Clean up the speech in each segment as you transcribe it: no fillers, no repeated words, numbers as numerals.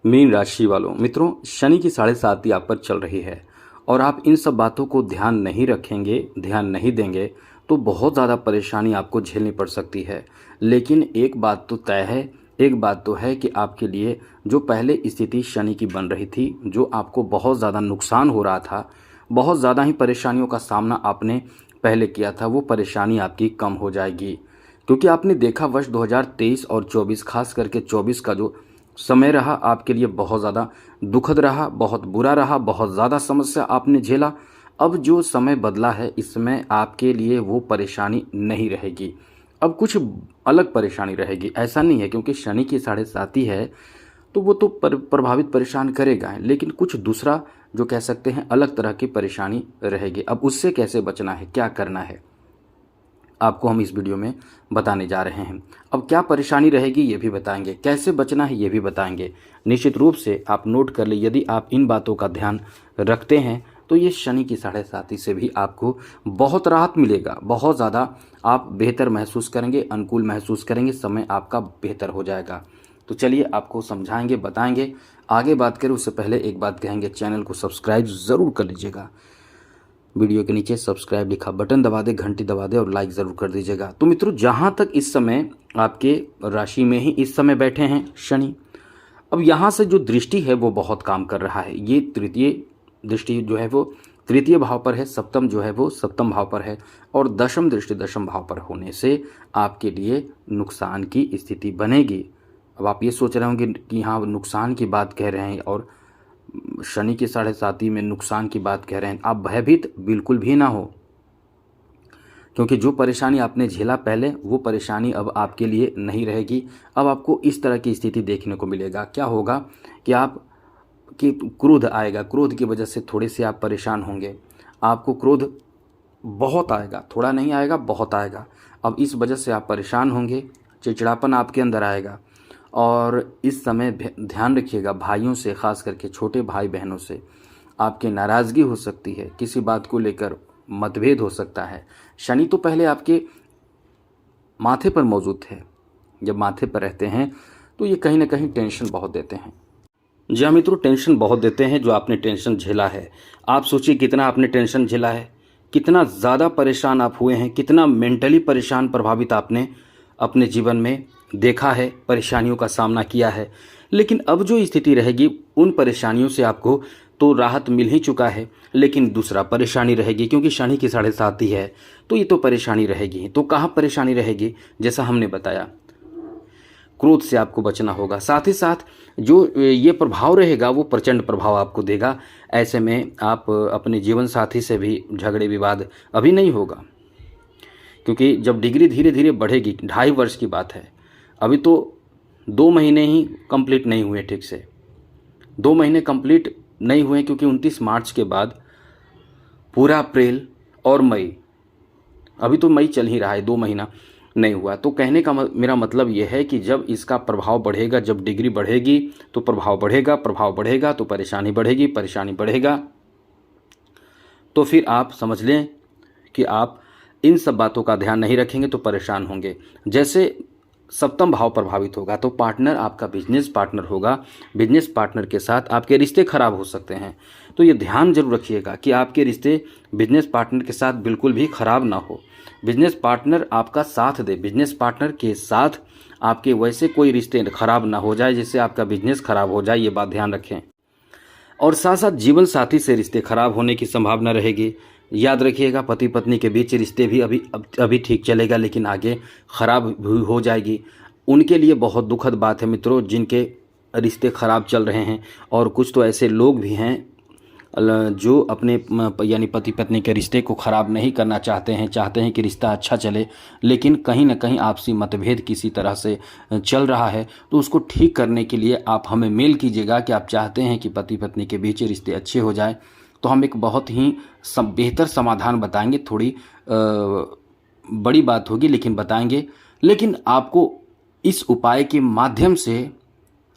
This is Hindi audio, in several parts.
मीन राशि वालों मित्रों, शनि की 7.5 आप पर चल रही है और आप इन सब बातों को ध्यान नहीं रखेंगे, ध्यान नहीं देंगे तो बहुत ज़्यादा परेशानी आपको झेलनी पड़ सकती है। लेकिन एक बात तो तय है, एक बात तो है कि आपके लिए जो पहले स्थिति शनि की बन रही थी, जो आपको बहुत ज़्यादा नुकसान हो रहा था, बहुत ज़्यादा ही परेशानियों का सामना आपने पहले किया था, वो परेशानी आपकी कम हो जाएगी। क्योंकि आपने देखा वर्ष 2023 और 24, खास करके 24 का जो समय रहा आपके लिए बहुत ज़्यादा दुखद रहा, बहुत बुरा रहा, बहुत ज़्यादा समस्या आपने झेला। अब जो समय बदला है इसमें आपके लिए वो परेशानी नहीं रहेगी, अब कुछ अलग परेशानी रहेगी। ऐसा नहीं है क्योंकि शनि की 7.5 है तो वो तो प्रभावित परेशान करेगा, लेकिन कुछ दूसरा जो कह सकते हैं अलग तरह की परेशानी रहेगी। अब उससे कैसे बचना है, क्या करना है, आपको हम इस वीडियो में बताने जा रहे हैं। अब क्या परेशानी रहेगी ये भी बताएंगे, कैसे बचना है ये भी बताएंगे। निश्चित रूप से आप नोट कर ले, यदि आप इन बातों का ध्यान रखते हैं तो ये शनि की 7.5 से भी आपको बहुत राहत मिलेगा, बहुत ज़्यादा आप बेहतर महसूस करेंगे, अनुकूल महसूस करेंगे, समय आपका बेहतर हो जाएगा। तो चलिए आपको समझाएंगे, बताएंगे। आगे बात करें उससे पहले एक बात कहेंगे, चैनल को सब्सक्राइब ज़रूर कर लीजिएगा। वीडियो के नीचे सब्सक्राइब लिखा बटन दबा दे, घंटी दबा दे और लाइक ज़रूर कर दीजिएगा। तो मित्रों, जहाँ तक इस समय आपके राशि में ही इस समय बैठे हैं शनि, अब यहाँ से जो दृष्टि है वो बहुत काम कर रहा है। ये तृतीय दृष्टि जो है वो तृतीय भाव पर है, सप्तम जो है वो सप्तम भाव पर है और दशम दृष्टि दशम भाव पर होने से आपके लिए नुकसान की स्थिति बनेगी। अब आप ये सोच रहे होंगे कि हाँ नुकसान की बात कह रहे हैं और शनि की 7.5 में नुकसान की बात कह रहे हैं। आप भयभीत बिल्कुल भी ना हो, क्योंकि जो परेशानी आपने झेला पहले वो परेशानी अब आपके लिए नहीं रहेगी। अब आपको इस तरह की स्थिति देखने को मिलेगा। क्या होगा कि आप कि क्रोध आएगा, क्रोध की वजह से थोड़े से आप परेशान होंगे। आपको क्रोध बहुत आएगा, थोड़ा नहीं आएगा, बहुत आएगा। अब इस वजह से आप परेशान होंगे, चिड़चिड़ापन आपके अंदर आएगा। और इस समय ध्यान रखिएगा, भाइयों से, ख़ास करके छोटे भाई बहनों से आपकी नाराज़गी हो सकती है, किसी बात को लेकर मतभेद हो सकता है। शनि तो पहले आपके माथे पर मौजूद थे, जब माथे पर रहते हैं तो ये कहीं ना कहीं टेंशन बहुत देते हैं। जी हाँ मित्रों, टेंशन बहुत देते हैं। जो आपने टेंशन झेला है, आप सोचिए कितना आपने टेंशन झेला है, कितना ज़्यादा परेशान आप हुए हैं, कितना मेंटली परेशान प्रभावित आपने अपने जीवन में देखा है, परेशानियों का सामना किया है। लेकिन अब जो स्थिति रहेगी उन परेशानियों से आपको तो राहत मिल ही चुका है, लेकिन दूसरा परेशानी रहेगी क्योंकि शनि की 7.5 है तो ये तो परेशानी रहेगी। तो कहाँ परेशानी रहेगी, जैसा हमने बताया, क्रोध से आपको बचना होगा। साथ ही साथ जो ये प्रभाव रहेगा वो प्रचंड प्रभाव आपको देगा। ऐसे में आप अपने जीवन साथी से भी झगड़े विवाद अभी नहीं होगा, क्योंकि जब डिग्री धीरे धीरे बढ़ेगी, 2.5 वर्ष की बात है, अभी तो 2 महीने ही कंप्लीट नहीं हुए, ठीक से 2 महीने कंप्लीट नहीं हुए, क्योंकि 29 मार्च के बाद पूरा अप्रैल और मई, अभी तो मई चल ही रहा है, 2 महीना नहीं हुआ। तो कहने का मेरा मतलब यह है कि जब इसका प्रभाव बढ़ेगा, जब डिग्री बढ़ेगी तो प्रभाव बढ़ेगा, प्रभाव बढ़ेगा तो परेशानी बढ़ेगी, परेशानी बढ़ेगा तो फिर आप समझ लें कि आप इन सब बातों का ध्यान नहीं रखेंगे तो परेशान होंगे। जैसे सप्तम भाव प्रभावित होगा तो पार्टनर आपका बिजनेस पार्टनर होगा, बिजनेस पार्टनर के साथ आपके रिश्ते खराब हो सकते हैं। तो ये ध्यान जरूर रखिएगा कि आपके रिश्ते बिजनेस पार्टनर के साथ बिल्कुल भी खराब ना हो। बिजनेस पार्टनर आपका साथ दे, बिजनेस पार्टनर के साथ आपके वैसे कोई रिश्ते खराब ना हो जाए जिससे आपका बिजनेस खराब हो जाए, ये बात ध्यान रखें। और साथ साथ जीवन साथी से रिश्ते खराब होने की संभावना रहेगी। याद रखिएगा, पति पत्नी के बीच रिश्ते भी अभी ठीक चलेगा, लेकिन आगे ख़राब भी हो जाएगी। उनके लिए बहुत दुखद बात है मित्रों, जिनके रिश्ते ख़राब चल रहे हैं। और कुछ तो ऐसे लोग भी हैं जो अपने यानी पति पत्नी के रिश्ते को ख़राब नहीं करना चाहते हैं कि रिश्ता अच्छा चले, लेकिन कहीं ना कहीं आपसी मतभेद किसी तरह से चल रहा है। तो उसको ठीक करने के लिए आप हमें मेल कीजिएगा कि आप चाहते हैं कि पति पत्नी के बीच रिश्ते अच्छे हो जाए, तो हम एक बहुत ही बेहतर समाधान बताएंगे। थोड़ी बड़ी बात होगी लेकिन बताएंगे, लेकिन आपको इस उपाय के माध्यम से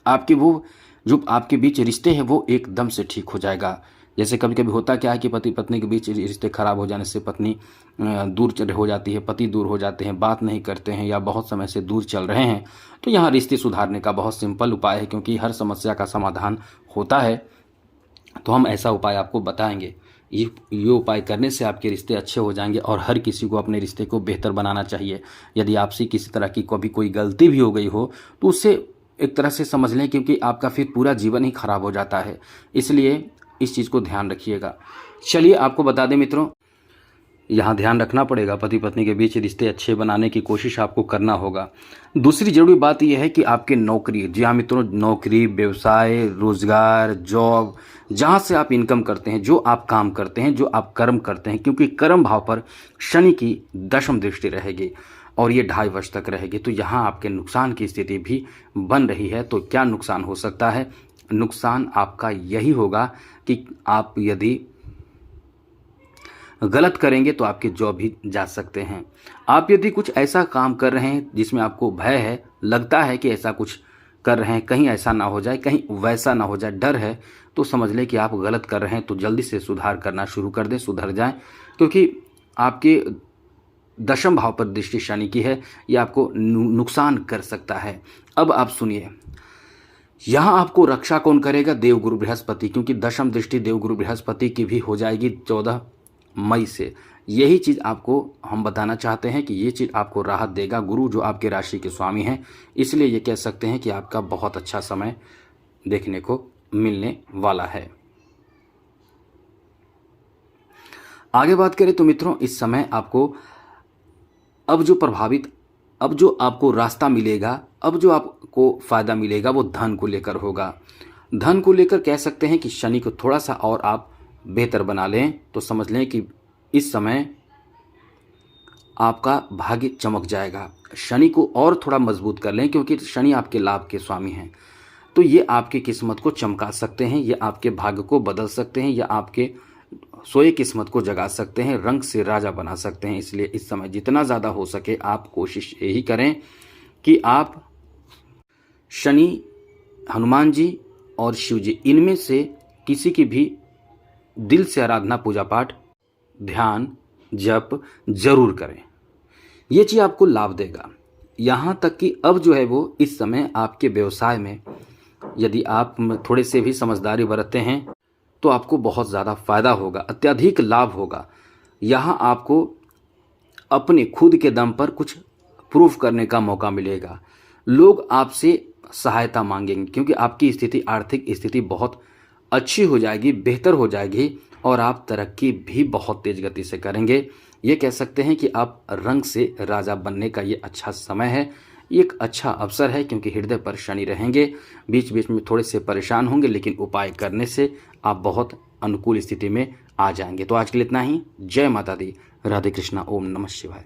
आपके वो जो आपके बीच रिश्ते हैं वो एकदम से ठीक हो जाएगा। जैसे कभी कभी होता क्या है कि पति पत्नी के बीच रिश्ते खराब हो जाने से पत्नी दूर हो जाती है, पति दूर हो जाते हैं, बात नहीं करते हैं या बहुत समय से दूर चल रहे हैं। तो यहाँ रिश्ते सुधारने का बहुत सिंपल उपाय है, क्योंकि हर समस्या का समाधान होता है। तो हम ऐसा उपाय आपको बताएंगे। ये उपाय करने से आपके रिश्ते अच्छे हो जाएंगे और हर किसी को अपने रिश्ते को बेहतर बनाना चाहिए। यदि आपसे किसी तरह की कभी कोई गलती भी हो गई हो तो उससे एक तरह से समझ लें, क्योंकि आपका फिर पूरा जीवन ही खराब हो जाता है। इसलिए इस चीज़ को ध्यान रखिएगा। चलिए आपको बता दें मित्रों, यहाँ ध्यान रखना पड़ेगा, पति पत्नी के बीच रिश्ते अच्छे बनाने की कोशिश आपको करना होगा। दूसरी जरूरी बात यह है कि आपके नौकरी, जी हाँ मित्रों, नौकरी, व्यवसाय, रोजगार, जॉब, जहाँ से आप इनकम करते हैं, जो आप काम करते हैं, जो आप कर्म करते हैं, क्योंकि कर्म भाव पर शनि की दशम दृष्टि रहेगी और ये 2.5 वर्ष तक रहेगी। तो यहाँ आपके नुकसान की स्थिति भी बन रही है। तो क्या नुकसान हो सकता है? नुकसान आपका यही होगा कि आप यदि गलत करेंगे तो आपके जॉब भी जा सकते हैं। आप यदि कुछ ऐसा काम कर रहे हैं जिसमें आपको भय है, लगता है कि ऐसा कुछ कर रहे हैं, कहीं ऐसा ना हो जाए, कहीं वैसा ना हो जाए, डर है, तो समझ लें कि आप गलत कर रहे हैं। तो जल्दी से सुधार करना शुरू कर दें, सुधर जाएं, क्योंकि आपके दशम भाव पर दृष्टि शनि की है, ये आपको नुकसान कर सकता है। अब आप सुनिए, यहाँ आपको रक्षा कौन करेगा? देवगुरु बृहस्पति, क्योंकि दशम दृष्टि देवगुरु बृहस्पति की भी हो जाएगी 14 मई से। यही चीज़ आपको हम बताना चाहते हैं कि ये चीज़ आपको राहत देगा। गुरु जो आपके राशि के स्वामी हैं, इसलिए ये कह सकते हैं कि आपका बहुत अच्छा समय देखने को मिलने वाला है। आगे बात करें तो मित्रों, इस समय आपको अब जो आपको रास्ता मिलेगा, अब जो आपको फायदा मिलेगा वो धन को लेकर होगा। धन को लेकर कह सकते हैं कि शनि को थोड़ा सा और आप बेहतर बना लें तो समझ लें कि इस समय आपका भाग्य चमक जाएगा। शनि को और थोड़ा मजबूत कर लें, क्योंकि शनि आपके लाभ के स्वामी हैं। तो ये आपकी किस्मत को चमका सकते हैं, ये आपके भाग्य को बदल सकते हैं, या आपके सोए किस्मत को जगा सकते हैं, रंग से राजा बना सकते हैं। इसलिए इस समय जितना ज़्यादा हो सके आप कोशिश यही करें कि आप शनि, हनुमान जी और शिव जी, इनमें से किसी की भी दिल से आराधना, पूजा पाठ, ध्यान, जप जरूर करें। ये चीज़ आपको लाभ देगा। यहाँ तक कि अब जो है वो इस समय आपके व्यवसाय में यदि आप थोड़े से भी समझदारी बरतते हैं तो आपको बहुत ज़्यादा फायदा होगा, अत्यधिक लाभ होगा। यहाँ आपको अपने खुद के दम पर कुछ प्रूफ करने का मौका मिलेगा। लोग आपसे सहायता मांगेंगे, क्योंकि आपकी स्थिति, आर्थिक स्थिति बहुत अच्छी हो जाएगी, बेहतर हो जाएगी और आप तरक्की भी बहुत तेज गति से करेंगे। ये कह सकते हैं कि आप रंग से राजा बनने का ये अच्छा समय है, एक अच्छा अवसर है, क्योंकि हृदय पर शनि रहेंगे। बीच बीच में थोड़े से परेशान होंगे, लेकिन उपाय करने से आप बहुत अनुकूल स्थिति में आ जाएंगे। तो आज के लिए इतना ही। जय माता दी, राधे कृष्णा, ओम नमः शिवाय।